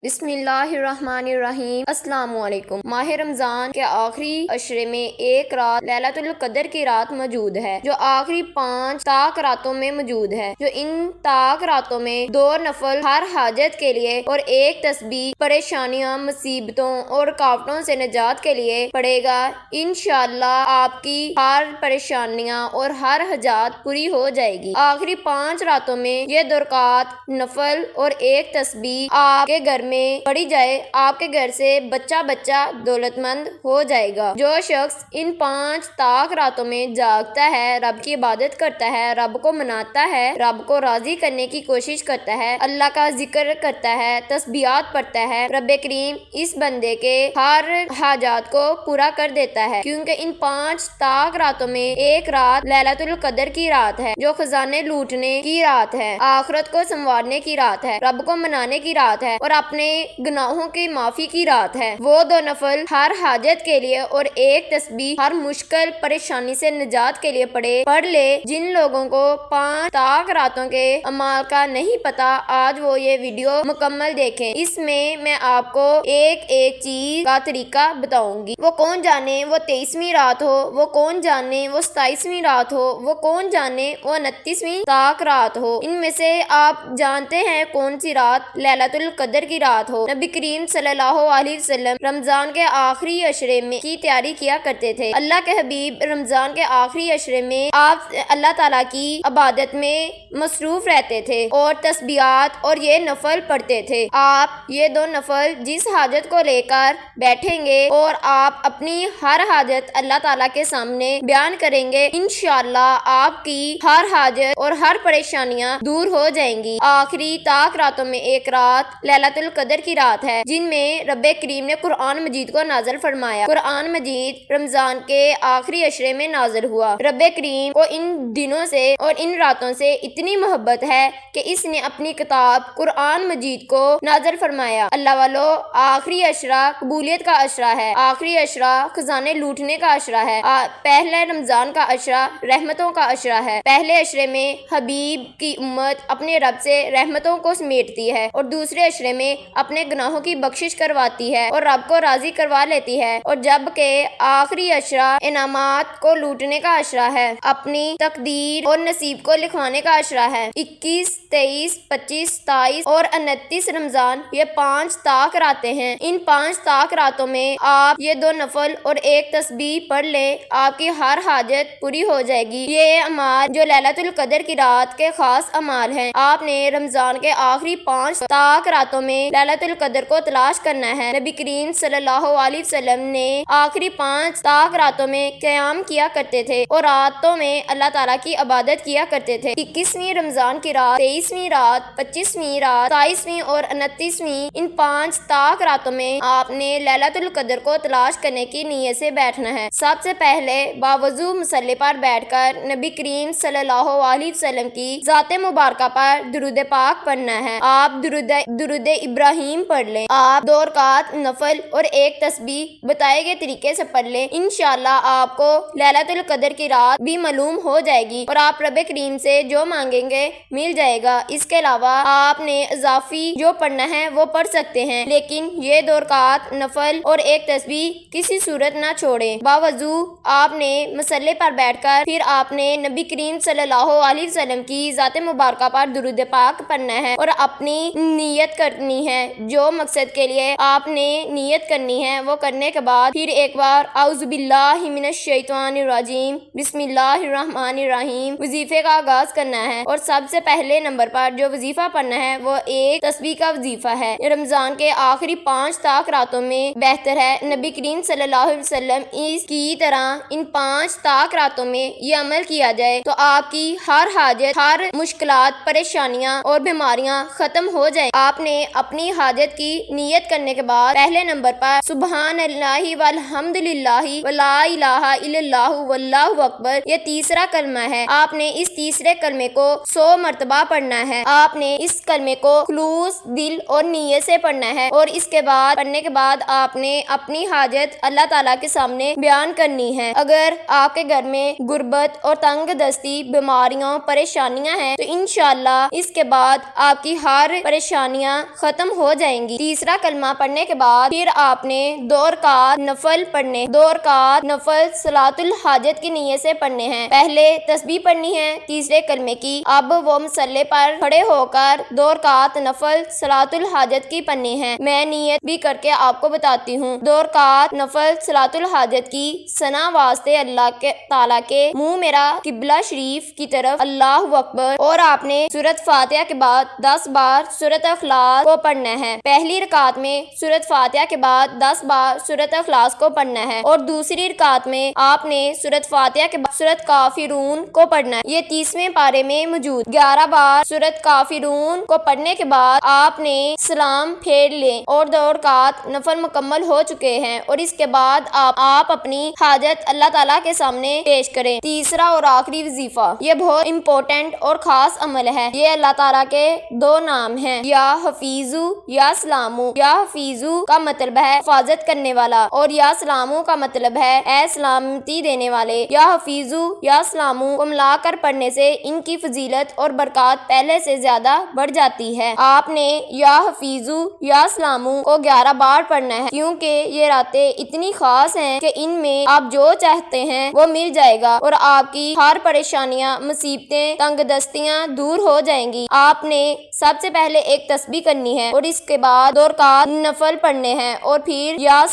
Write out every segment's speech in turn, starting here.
بسم اللہ الرحمن الرحیم۔ السلام علیکم۔ ماہ رمضان کے آخری عشرے میں ایک رات لیلۃ القدر کی رات موجود ہے جو آخری 5 طاق راتوں میں موجود ہے، جو ان طاق راتوں میں 2 نفل ہر حاجت کے لیے اور ایک تسبیح پریشانیاں، مصیبتوں اور رکاوٹوں سے نجات کے لیے پڑے گا۔ انشاءاللہ آپ کی ہر پریشانیاں اور ہر حاجات پوری ہو جائے گی۔ آخری 5 راتوں میں یہ 2 رکعت نفل اور ایک تسبیح آپ کے گھر میں پڑی جائے، آپ کے گھر سے بچہ دولت مند ہو جائے گا۔ جو شخص ان 5 طاق راتوں میں جاگتا ہے، رب کی عبادت کرتا ہے، رب کو مناتا ہے، رب کو راضی کرنے کی کوشش کرتا ہے، اللہ کا ذکر کرتا ہے، تسبیحات پڑھتا ہے، رب کریم اس بندے کے ہر حاجات کو پورا کر دیتا ہے، کیونکہ ان 5 طاق راتوں میں ایک رات لیلۃ القدر کی رات ہے، جو خزانے لوٹنے کی رات ہے، آخرت کو سنوارنے کی رات ہے، رب کو منانے کی رات ہے اور اپنے گناہوں کی معافی کی رات ہے۔ وہ 2 نفل ہر حاجت کے لیے اور ایک تسبیح ہر مشکل پریشانی سے نجات کے لیے پڑھ لے۔ جن لوگوں کو 5 طاق راتوں کے اعمال کا نہیں پتا، آج وہ یہ ویڈیو مکمل دیکھیں۔ اس میں آپ کو ایک چیز کا طریقہ بتاؤں گی۔ وہ کون جانے وہ 23ویں رات ہو، وہ کون جانے وہ 27ویں رات ہو، وہ کون جانے وہ 29ویں طاق رات ہو، ان میں سے آپ جانتے ہیں کون سی رات لیلۃ القدر کی رات ہو۔ نبی کریم صلی اللہ علیہ وسلم رمضان کے آخری عشرے میں کی تیاری کیا کرتے تھے۔ اللہ کے حبیب رمضان کے آخری عشرے میں آپ اللہ تعالیٰ کی عبادت میں مصروف رہتے تھے اور تسبیحات اور یہ نفل پڑھتے تھے۔ آپ یہ 2 نفل جس حاجت کو لے کر بیٹھیں گے اور آپ اپنی ہر حاجت اللہ تعالیٰ کے سامنے بیان کریں گے، انشاءاللہ آپ کی ہر حاجت اور ہر پریشانیاں دور ہو جائیں گی۔ آخری طاق راتوں میں ایک رات لیلۃ القدر کی رات ہے، جن میں رب کریم نے قرآن مجید کو نازل فرمایا۔ قرآن مجید رمضان کے آخری عشرے میں نازل ہوا۔ رب کریم کو ان دنوں سے اور ان راتوں سے اتنی محبت ہے کہ اس نے اپنی کتاب قرآن مجید کو نازل فرمایا۔ اللہ والو، آخری عشرہ قبولیت کا عشرہ ہے، آخری عشرہ خزانے لوٹنے کا عشرہ ہے، پہلے رمضان کا عشرہ رحمتوں کا عشرہ ہے۔ پہلے عشرے میں حبیب کی امت اپنے رب سے رحمتوں کو سمیٹتی ہے اور دوسرے عشرے میں اپنے گناہوں کی بخشش کرواتی ہے اور رب کو راضی کروا لیتی ہے، اور جبکہ آخری عشرہ انعامات کو لوٹنے کا عشرہ ہے، اپنی تقدیر اور نصیب کو لکھوانے کا عشرہ ہے۔ 21، 23، 25، 27 اور 29 رمضان یہ 5 طاق راتیں ہیں۔ ان 5 طاق راتوں میں آپ یہ 2 نفل اور ایک تسبیح پڑھ لیں، آپ کی ہر حاجت پوری ہو جائے گی۔ یہ اعمال جو لیلۃ القدر کی رات کے خاص اعمال ہیں، آپ نے رمضان کے آخری 5 طاق راتوں میں لیلۃ القدر کو تلاش کرنا ہے۔ نبی کریم صلی اللہ علیہ وسلم نے آخری 5 طاق راتوں میں قیام کیا کرتے تھے اور راتوں میں اللہ تعالیٰ کی عبادت کیا کرتے تھے۔ 21ویں رمضان کی رات، 23ویں رات، 25ویں رات، 27ویں اور 29ویں ان 5 طاق راتوں میں آپ نے لیلۃ القدر کو تلاش کرنے کی نیت سے بیٹھنا ہے۔ سب سے پہلے باوضو مصلی پر بیٹھ کر نبی کریم صلی اللہ علیہ وسلم کی ذات مبارکہ پر درود پاک پڑھنا ہے۔ آپ درود ابراہیم پڑھ لیں۔ آپ 2 رکعت نفل اور ایک تسبیح بتائے گئے طریقے سے پڑھ لیں، انشاءاللہ آپ کو لیلۃ القدر کی رات بھی معلوم ہو جائے گی اور آپ رب کریم سے جو مانگیں گے مل جائے گا۔ اس کے علاوہ آپ نے اضافی جو پڑھنا ہے وہ پڑھ سکتے ہیں، لیکن یہ 2 رکعت نفل اور ایک تسبیح کسی صورت نہ چھوڑیں۔ باوضو آپ نے مصلی پر بیٹھ کر پھر آپ نے نبی کریم صلی اللہ علیہ وسلم کی ذات مبارکہ پر درود پاک پڑھنا ہے اور اپنی نیت کرنی ہے۔ جو مقصد کے لیے آپ نے نیت کرنی ہے وہ کرنے کے بعد پھر ایک بار اعوذ باللہ من الشیطان الرجیم بسم اللہ الرحمن الرحیم وظیفے کا آغاز کرنا ہے، اور سب سے پہلے نمبر پر جو وظیفہ پڑھنا ہے وہ ایک تسبیح کا وظیفہ ہے۔ رمضان کے آخری 5 طاق راتوں میں بہتر ہے نبی کریم صلی اللہ علیہ وسلم اس کی طرح ان 5 طاق راتوں میں یہ عمل کیا جائے تو آپ کی ہر حاجت، ہر مشکلات، پریشانیاں اور بیماریاں ختم ہو جائیں۔ آپ نے اپنی حاجت کی نیت کرنے کے بعد پہلے نمبر پر سبحان اللہ والحمد للہ ولا الہ الا اللہ واللہ اکبر یہ تیسرا کلمہ ہے، آپ نے اس تیسرے کلمے کو 100 مرتبہ پڑھنا ہے۔ آپ نے اس کلمے کو خلوص دل اور نیت سے پڑھنا ہے، اور اس کے بعد پڑھنے کے بعد آپ نے اپنی حاجت اللہ تعالیٰ کے سامنے بیان کرنی ہے۔ اگر آپ کے گھر میں غربت اور تنگ دستی، بیماریاں، پریشانیاں ہیں تو انشاءاللہ اس کے بعد آپ کی ہر پریشانیاں ختم ختم ہو جائیں گی۔ تیسرا کلمہ پڑھنے کے بعد پھر آپ نے 2 رکعت نفل پڑھنے، 2 رکعت نفل صلاۃ الحاجت کی نیت سے پڑھنے ہیں۔ پہلے تسبیح پڑھنی ہے تیسرے کلمے کی، اب وہ مصلی پر کھڑے ہو کر 2 رکعت نفل صلاۃ الحاجت کی پڑھنی ہے۔ میں نیت بھی کر کے آپ کو بتاتی ہوں۔ 2 رکعت نفل صلاۃ الحاجت کی ثنا واسطے اللہ تعالیٰ کے منہ میرا قبلہ شریف کی طرف اللہ اکبر، اور آپ نے سورۃ فاتحہ کے بعد 10 بار سورۃ اخلاص کو پڑھنا ہے۔ پہلی رکعت میں سورۃ فاتحہ کے بعد 10 بار سورۃ اخلاص کو پڑھنا ہے، اور دوسری رکعت میں آپ نے سورۃ فاتحہ کے بعد سورۃ کافرون کو پڑھنا ہے۔ یہ 30ویں پارے میں موجود 11 بار سورۃ کافرون کو پڑھنے کے بعد آپ نے سلام پھیر لیں اور 2 رکعت نفل مکمل ہو چکے ہیں، اور اس کے بعد آپ اپنی حاجت اللہ تعالیٰ کے سامنے پیش کریں۔ تیسرا اور آخری وظیفہ، یہ بہت امپورٹنٹ اور خاص عمل ہے۔ یہ اللہ تعالیٰ کے 2 نام ہیں، یا حفیظو یا سلامو۔ یا حفیظو کا مطلب ہے حفاظت کرنے والا، اور یا سلامو کا مطلب ہے اے سلامتی دینے والے۔ یا حفیظو یا سلامو کو ملا کر پڑھنے سے ان کی فضیلت اور برکات پہلے سے زیادہ بڑھ جاتی ہے۔ آپ نے یا حفیظو یا سلامو کو 11 بار پڑھنا ہے، کیونکہ یہ راتیں اتنی خاص ہیں کہ ان میں آپ جو چاہتے ہیں وہ مل جائے گا، اور آپ کی ہر پریشانیاں، مصیبتیں، تنگ دستیاں دور ہو جائیں گی۔ آپ نے سب سے پہلے ایک تسبیح کرنی ہے، اور اس کے بعد 2 رکعت نفل پڑھنے ہیں، اور پھر یا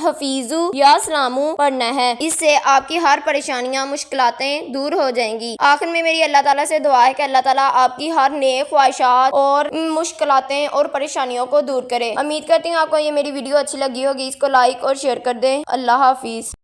حفیظو یا سلامو پڑھنا ہے۔ اس سے آپ کی ہر پریشانیاں، مشکلاتیں دور ہو جائیں گی۔ آخر میں میری اللہ تعالیٰ سے دعا ہے کہ اللہ تعالیٰ آپ کی ہر نیک خواہشات اور مشکلاتیں اور پریشانیوں کو دور کرے۔ امید کرتی ہوں آپ کو یہ میری ویڈیو اچھی لگی ہوگی، اس کو لائک اور شیئر کر دیں۔ اللہ حافظ۔